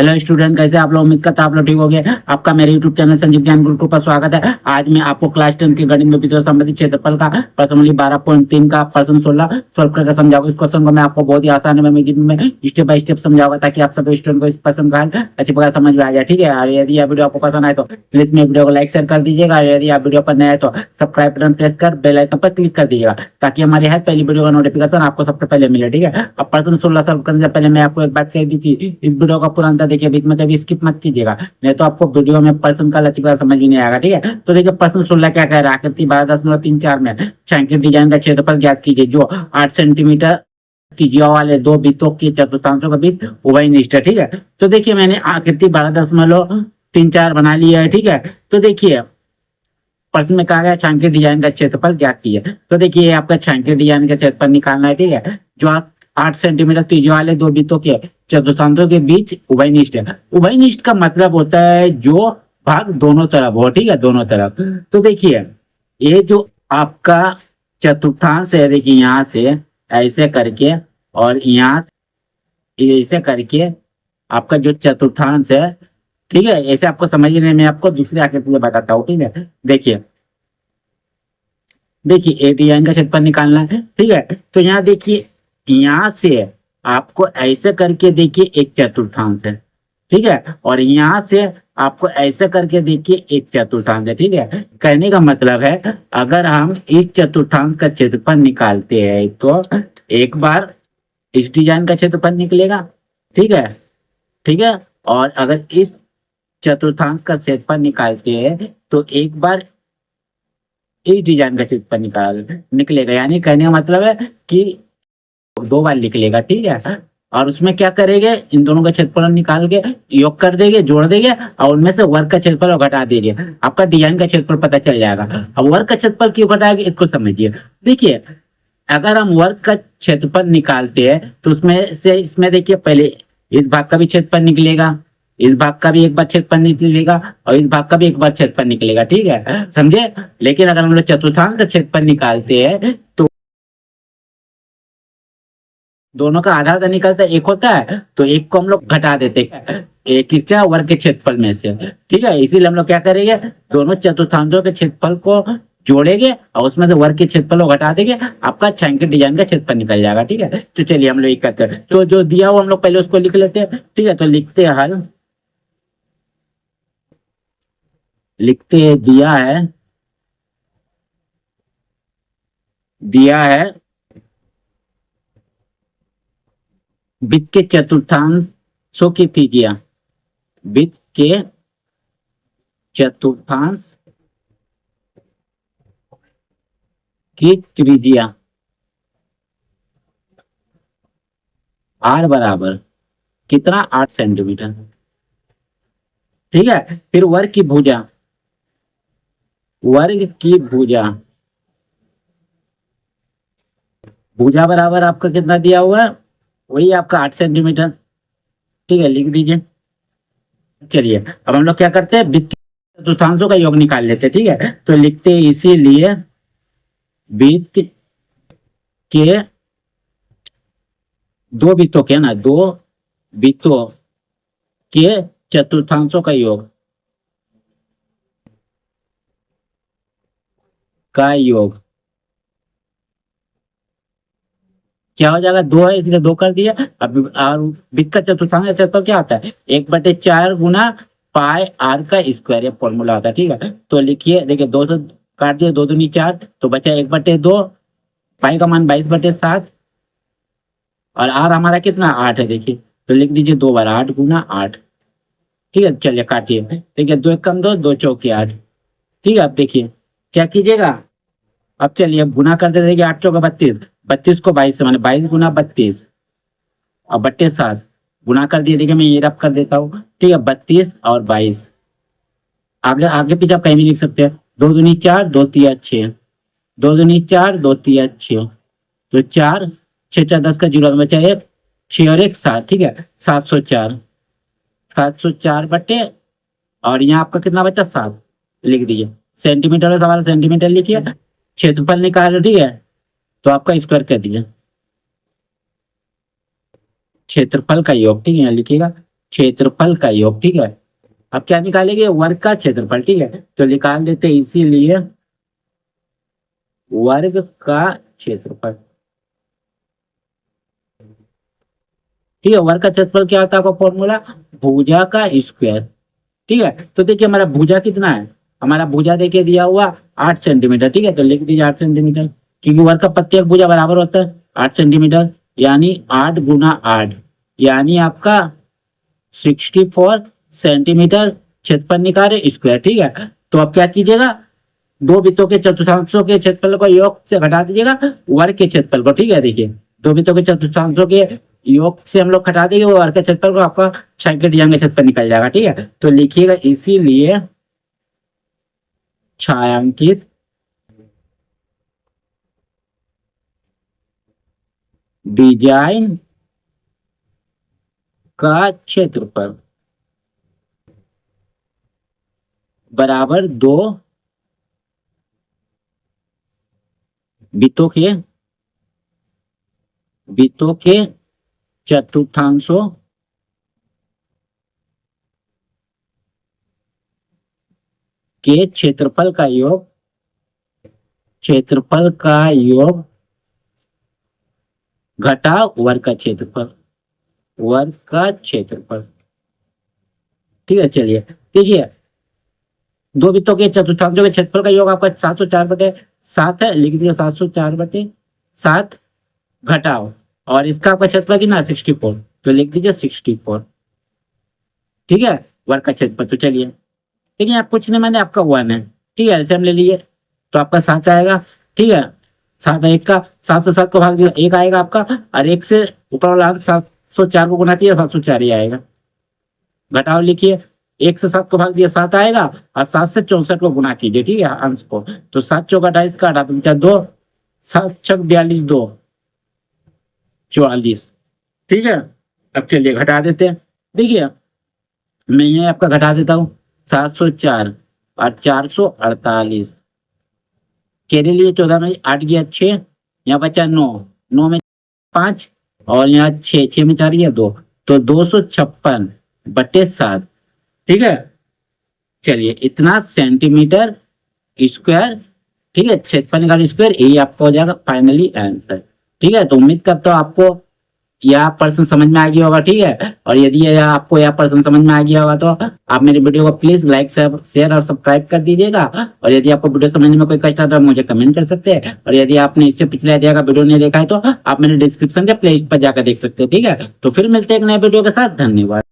Hello student, कैसे आप लोग? उम्मीद करता आप लोग ठीक हो गए। आपका मेरे यूट्यूब चैनल संजीव ज्ञान गुरुकुल पर स्वागत है। आज मैं आपको क्लास 10 के गणित में वितरण संबंधित क्षेत्रफल का प्रश्न 12.3 का प्रश्न 16 सॉल्व करके समझाऊंगा। इस क्वेश्चन को मैं आपको बहुत ही आसान में स्टेप बाय स्टेप समझाऊंगा, ताकि आप सभी स्टूडेंट को इस प्रश्न का हल अच्छी प्रकार समझ में आ जाए। ठीक है, और यदि यह वीडियो आपको पसंद आए तो प्लीज मेरे वीडियो को लाइक शेयर कर दीजिएगा। और यदि आप वीडियो पर नए हैं तो सब्सक्राइब बटन प्रेस कर बेल आइकन पर क्लिक कर दीजिएगा, ताकि हमारी हर पहली वीडियो का नोटिफिकेशन आपको सबसे पहले मिले। ठीक है, अब प्रश्न 16 सॉल्व करने से पहले मैं आपको एक बात कह दी थी, इस वीडियो का पूरा अंतर देखिए, बीच में कभी स्किप मत कीजिएगा, नहीं तो आपको वीडियो में प्रश्न का लचीला समझ ही नहीं आएगा। ठीक है, तो देखिए प्रश्न 16 क्या कह रहा है। आकृति 12.34 में छायांकित डिजाइन का क्षेत्रफल ज्ञात कीजिए जो 8 सेंटीमीटर त्रिज्या वाले दो वृत्तों के चतुर्थांशों के बीच उभयनिष्ठ है। ठीक है, तो देखिए मैंने आकृति 12.34 बना लिया है। ठीक है, तो देखिए प्रश्न में कहा गया छायांकित डिजाइन का क्षेत्रफल ज्ञात कीजिए। तो देखिए आपका छायांकित डिजाइन का क्षेत्रफल निकालना है। ठीक है, जो 8 सेंटीमीटर त्रिज्या वाले दो वृत्तों के चतुर्थांशों के बीच उभयनिष्ठ है। उभयनिष्ठ का मतलब होता है जो भाग दोनों तरफ हो। ठीक है, दोनों तरफ। तो देखिए ये जो आपका चतुर्थांश है, देखिए यहाँ से ऐसे करके और यहाँ से ऐसे करके आपका जो चतुर्थांश है, ठीक है, ऐसे आपको समझने में आपको दूसरी आकृति में बताता हूँ। ठीक है, देखिए देखिए ए डिजाइन का क्षेत्रफल निकालना है। ठीक है, तो यहाँ देखिए यहाँ से आपको ऐसे करके देखिए एक चतुर्थांश है। ठीक है, और यहाँ से आपको ऐसे करके देखिए एक चतुर्थांश है। ठीक है, कहने का मतलब है अगर हम इस चतुर्थांश का क्षेत्रफल निकालते हैं तो एक बार इस डिजाइन का क्षेत्रफल निकलेगा। ठीक है, ठीक है, और अगर इस चतुर्थांश का क्षेत्रफल निकालते हैं तो एक बार इस डिजाइन का क्षेत्रफल निकलेगा। यानी कहने का मतलब है कि दो बार निकलेगा। ठीक है, और उसमें क्या करेंगे, इन दोनों का क्षेत्रफल निकाल के योग कर देंगे, जोड़ देंगे, और उनमें से वर्ग का क्षेत्रफल घटा देंगे, आपका डिजाइन का क्षेत्रफल पता चल जाएगा। अब वर्ग का क्षेत्रफल क्यों घटाएंगे इसको समझिए। देखिए अगर हम वर्ग का क्षेत्रफल निकालते हैं तो उसमें से इसमें देखिए पहले इस भाग का भी क्षेत्रफल निकलेगा, इस भाग का भी एक बार क्षेत्रफल निकलेगा, और इस भाग का भी एक बार क्षेत्रफल निकलेगा। ठीक है, समझे। लेकिन अगर हम लोग चतुर्थांश का क्षेत्रफल निकालते हैं तो दोनों का आधा आधा निकलता है, एक होता है, तो एक को हम लोग घटा देते हैं एक क्या वर्ग के क्षेत्रफल में से। ठीक है, इसीलिए हम लोग क्या करेंगे, दोनों चतुर्थांशों के क्षेत्रफल को जोड़ेंगे और उसमें से वर्ग के क्षेत्रफल को घटा देंगे, आपका छायांकित डिजाइन का क्षेत्रफल निकल जाएगा। ठीक है, तो चलिए हम लोग ये करते हैं, तो जो दिया हुआ हम लोग पहले उसको लिख लेते हैं। ठीक है, तो लिखते हैं हल, लिखते हैं दिया है वृत्त के चतुर्थांशों की त्रिज्या, वृत्त के चतुर्थांश की त्रिज्या r बराबर कितना, 8 सेंटीमीटर। ठीक है, फिर वर्ग की भुजा बराबर आपका कितना दिया हुआ है, वही आपका 8 सेंटीमीटर। ठीक है, लिख दीजिए। चलिए अब हम लोग क्या करते हैं, वृत्त के चतुर्थांशों का योग निकाल लेते हैं। ठीक है, तो लिखते हैं इसीलिए वृत्त के दो वृत्तों के चतुर्थांशों का योग क्या हो जाएगा, 2 है इसलिए 2 कर दिया। अब और वृत्त का चतुर्थांश का क्षेत्रफल क्या होता है, 1/4 गुना पाई r का स्क्वायर, ये फॉर्मूला होता है। ठीक है, तो लिखिए, देखिए 2 से काट दिया, 2 दूनी 4, तो बचा 1/2, पाई का मान 22/7, और r हमारा कितना 8 है। देखिए तो लिख दीजिए 2 बार 8 गुना 8। ठीक है, चलिए काटिए, देखिए 2 1 कम 2, 2 चौके 8। ठीक है, अब देखिए क्या कीजिएगा, अब चलिए गुना कर देते, देखिए 8 चौका 32, 32 को 22 से माने 22 गुना 32 और 7 गुना कर दिए। देखिए मैं ये रब कर देता हूँ। ठीक है, 32 और 22, आगे आगे पीछे आप कहीं भी लिख सकते हैं। 2 दूनी 4, 2 तिया 6, 2 दूनी 4, 2 तिया 6, तो 4 6 4 10 का जीरो बचा 1, 6 और 1 7। ठीक है, 704 बटे, और यहाँ आपका कितना बचा 7, लिख दीजिए। सेंटीमीटर में सवाल, सेंटीमीटर लिखिए, क्षेत्रफल निकालो। ठीक है, तो आपका स्क्वायर कर दीजिए क्षेत्रफल का योग। ठीक है, लिखिएगा क्षेत्रफल का योग। ठीक है, अब क्या निकालेंगे, वर्ग का क्षेत्रफल। ठीक है, तो निकाल देते हैं, इसीलिए वर्ग का क्षेत्रफल। ठीक है, वर्ग का क्षेत्रफल क्या होता है आपका फॉर्मूला, भुजा का स्क्वायर। ठीक है, तो देखिए हमारा भुजा कितना है, हमारा भुजा देखिए दिया हुआ 8 सेंटीमीटर। ठीक है, तो लिख दीजिए 8 सेंटीमीटर, क्योंकि वर्ग का प्रत्येक भुजा बराबर होता है 8 सेंटीमीटर, यानी 8 × 8, यानी आपका 64 सेंटीमीटर क्षेत्रफल निकाले स्क्वायर। ठीक है, तो अब क्या कीजिएगा, दो वृत्तों के चतुर्थांशों के क्षेत्रफल को योग से घटा दीजिएगा वर्ग के क्षेत्रफल को। ठीक है, देखिए दो वृत्तों के चतुर्थांशों के योग से हम लोग घटा देंगे वो वर्ग के क्षेत्रफल को, आपका छायांकित डिजाइन का क्षेत्रफल निकल जाएगा। ठीक है, तो लिखिएगा इसीलिए छायांकित डिजाइन का क्षेत्रफल बराबर दो वृत्तों के चतुर्थांशों के क्षेत्रफल का योग, घटा वर्ग का क्षेत्रफल। ठीक है, चलिए देखिए दो वृत्तों के चतुर्थांशों के क्षेत्रफल का योग आपका 704/7 है, लिख दिया 704/7 घटाओ, और इसका आपका क्षेत्रफल कितना 64, तो लिख दीजिए 64। ठीक है, वर्ग का क्षेत्रफल। तो चलिए देखिए आप कुछ नहीं, मैंने आपका 1 है। ठीक है, एलसीएम ले लीजिए, तो आपका 7 आएगा। ठीक है, 7 1 का 7 से 7 को भाग दिया 1 आएगा आपका, और 1 से ऊपर वाला अंक 704 को गुना किया 704 ही आएगा। घटाओ लिखिए, 1 से 7 को भाग दिया 7 आएगा, और 7 से 64 को गुना कीजिए। ठीक है, अंश को, तो 7 चौका 28 का 2 7 छक 42 2 44। ठीक है, अब चलिए घटा देते हैं। देखिए मैं ये आपका घटा देता हूँ, 704 और 448 के लिए 14 में 8 गया 6, यहाँ बचा 9, 9 में 5, और यहाँ 6 में 4 गया 2, तो 256/7। ठीक है, चलिए इतना सेंटीमीटर स्क्वायर। ठीक है, क्षेत्रफल निकाल स्क्वायर, यही आपका हो जाएगा फाइनली आंसर। ठीक है, तो उम्मीद करता हूँ आपको यह प्रश्न समझ में आ गया होगा। ठीक है, और यदि आपको यह प्रश्न समझ में आ गया होगा तो आप मेरे वीडियो को प्लीज लाइक शेयर और सब्सक्राइब कर दीजिएगा। और यदि आपको वीडियो समझने में कोई कष्ट आता है तो मुझे कमेंट कर सकते हैं, और यदि आपने इससे पिछले अध्याय का वीडियो नहीं देखा है तो आप मेरे डिस्क्रिप्शन के प्लेलिस्ट पर जाकर देख सकते हैं। ठीक है, तो फिर मिलते हैं एक नए वीडियो के साथ, धन्यवाद।